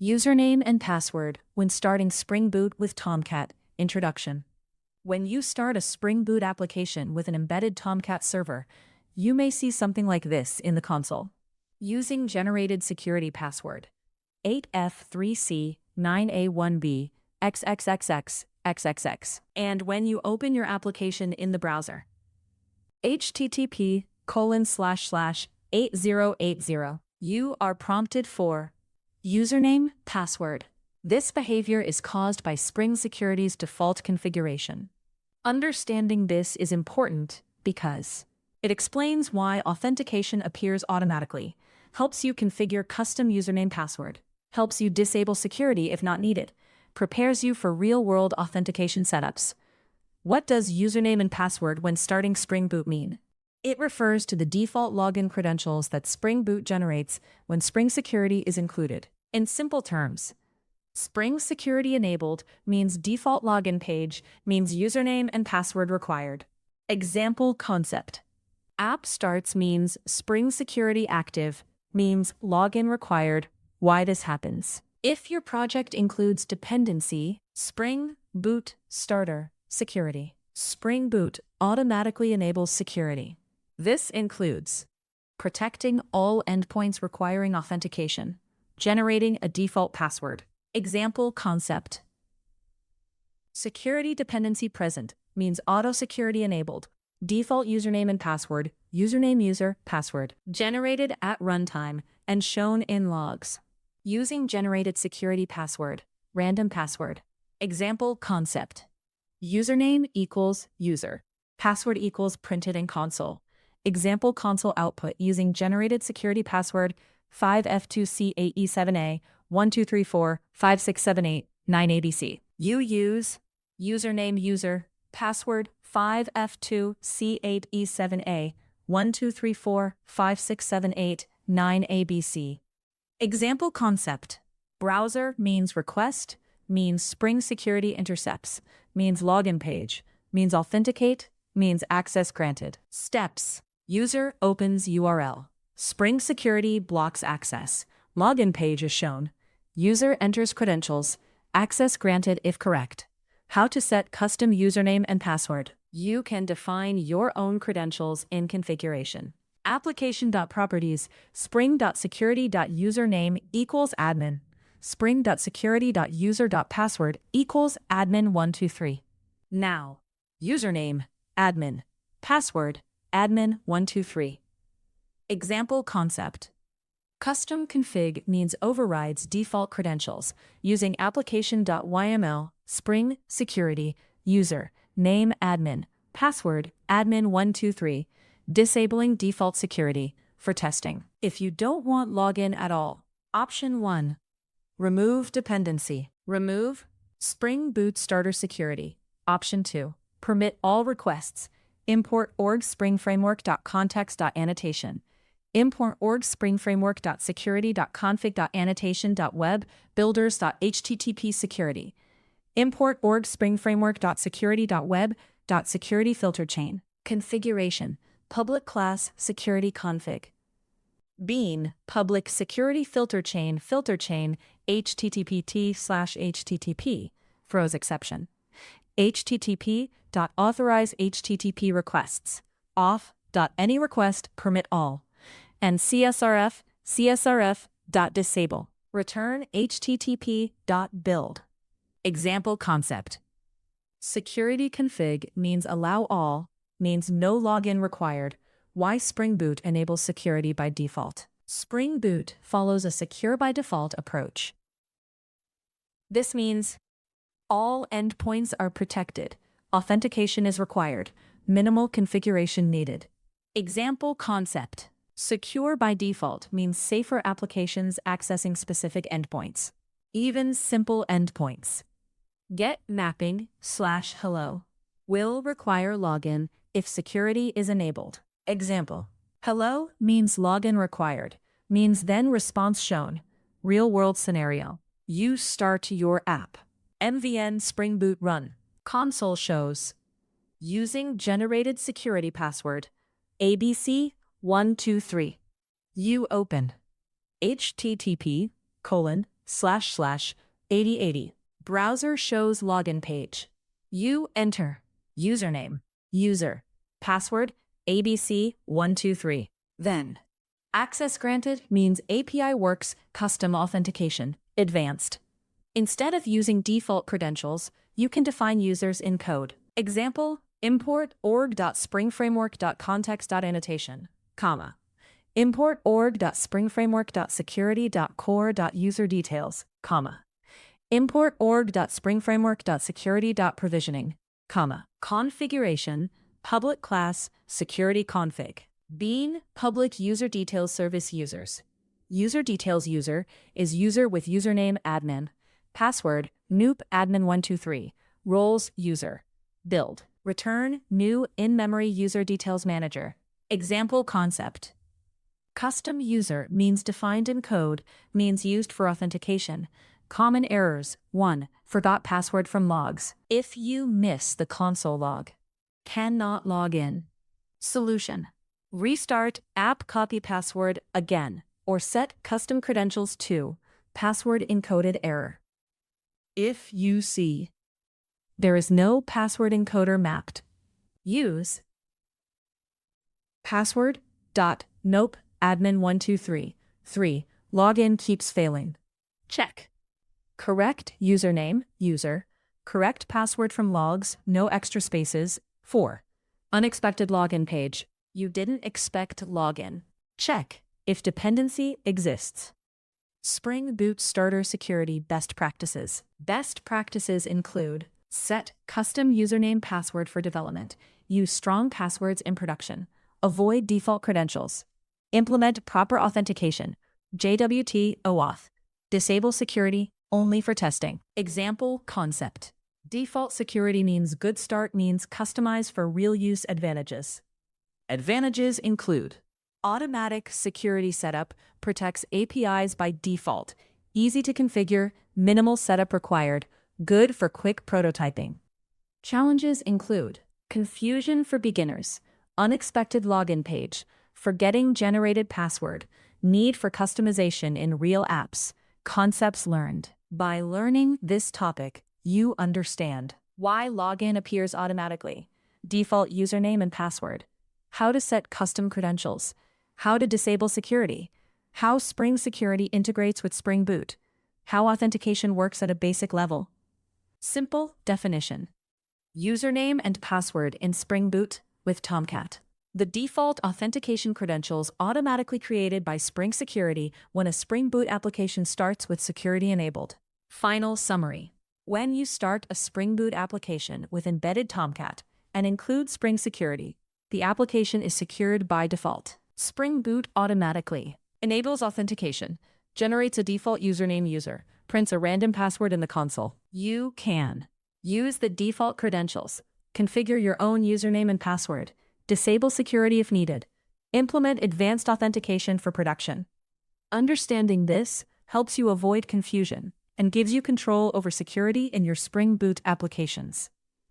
Username and password when starting Spring Boot with Tomcat. Introduction. When you start a Spring Boot application with an embedded Tomcat server, you may see something like this in the console. Using generated security password 8F3C9A1B XXXX. And when you open your application in the browser, http://8080, you are prompted for username, password. This behavior is caused by Spring Security's default configuration. Understanding this is important because it explains why authentication appears automatically, helps you configure custom username password, helps you disable security if not needed, prepares you for real-world authentication setups. What does username and password when starting Spring Boot mean? It refers to the default login credentials that Spring Boot generates when Spring Security is included. In simple terms, Spring Security enabled means default login page means username and password required. Example concept. App starts means Spring Security active means login required. Why this happens? If your project includes dependency, Spring Boot Starter Security, Spring Boot automatically enables security. This includes protecting all endpoints requiring authentication, generating a default password. Example concept. Security dependency present means auto security enabled. Default username and password, username user, password, generated at runtime and shown in logs. Using generated security password, random password. Example concept. Username equals user. Password equals printed in console. Example console output using generated security password 5F2C8E7A 12345678 You use username user, password 5F2C8E7A 12345678 9ABC. Example concept. Browser means request, means Spring Security intercepts, means login page, means authenticate, means access granted. Steps. User opens URL. Spring Security blocks access. Login page is shown. User enters credentials. Access granted if correct. How to set custom username and password. You can define your own credentials in configuration. Application.properties spring.security.username equals admin. Spring.security.user.password equals admin123. Now, username, admin. Password, admin123. Example concept. Custom config means overrides default credentials using application.yml, Spring Security, user, name admin, password, admin123, disabling default security for testing. If you don't want login at all, option 1. Remove dependency. Remove Spring Boot Starter Security. Option 2. Permit all requests. Import org-springframework.context.annotation. Import org-springframework.security.config.annotation.web builders.http security. Import org-springframework.security.web.security filter chain. Configuration. Public class security config. Bean public security filter chain http://http throws exception. http.authorize http requests auth.any request permit all and csrf.disable return http.build. Example concept. Security config means allow all, means no login required. Why Spring Boot enables security by default. Spring Boot follows a secure by default approach. This means all endpoints are protected, authentication is required, minimal configuration needed. Example concept. Secure by default means safer applications accessing specific endpoints. Even simple endpoints. Get mapping/hello will require login if security is enabled. Example. Hello means login required, means then response shown. Real-world scenario. You start your app. MVN Spring Boot run. Console shows. Using generated security password. ABC123. You open. http:// //8080. Browser shows login page. You enter username, user, password, ABC123. Then, access granted means API works, custom authentication, advanced. Instead of using default credentials, you can define users in code. Example, import org.springframework.context.annotation, comma. Import org.springframework.security.core.userdetails, comma. Import org.springframework.security.provisioning, comma. Configuration, public class, security config. Bean, public user details service users. User details user is user with username admin. Password, noop admin123. Roles, user. Build, return, new, in-memory user details manager. Example concept. Custom user means defined in code, means used for authentication. Common errors. 1. Forgot password from logs. If you miss the console log, cannot log in. Solution. Restart app copy password again, or set custom credentials to password encoded error. If you see there is no password encoder mapped, use password.nope admin123. 3. Login keeps failing. Check. Correct username, user. Correct password from logs, no extra spaces. 4. Unexpected login page. You didn't expect login. Check if dependency exists. Spring Boot Starter Security Best Practices. Best practices include set custom username password for development. Use strong passwords in production. Avoid default credentials. Implement proper authentication. JWT OAuth. Disable security only for testing. Example concept. Default security means good start means customize for real use advantages. Advantages include automatic security setup protects APIs by default, easy to configure, minimal setup required, good for quick prototyping. Challenges include confusion for beginners, unexpected login page, forgetting generated password, need for customization in real apps, concepts learned. By learning this topic, you understand why login appears automatically, default username and password, how to set custom credentials, how to disable security, how Spring Security integrates with Spring Boot, how authentication works at a basic level. Simple definition. Username and password in Spring Boot with Tomcat. The default authentication credentials automatically created by Spring Security when a Spring Boot application starts with security enabled. Final summary. When you start a Spring Boot application with embedded Tomcat and include Spring Security, the application is secured by default. Spring Boot automatically enables authentication, generates a default username user, prints a random password in the console. You can use the default credentials, configure your own username and password, disable security if needed, implement advanced authentication for production. Understanding this helps you avoid confusion and gives you control over security in your Spring Boot applications.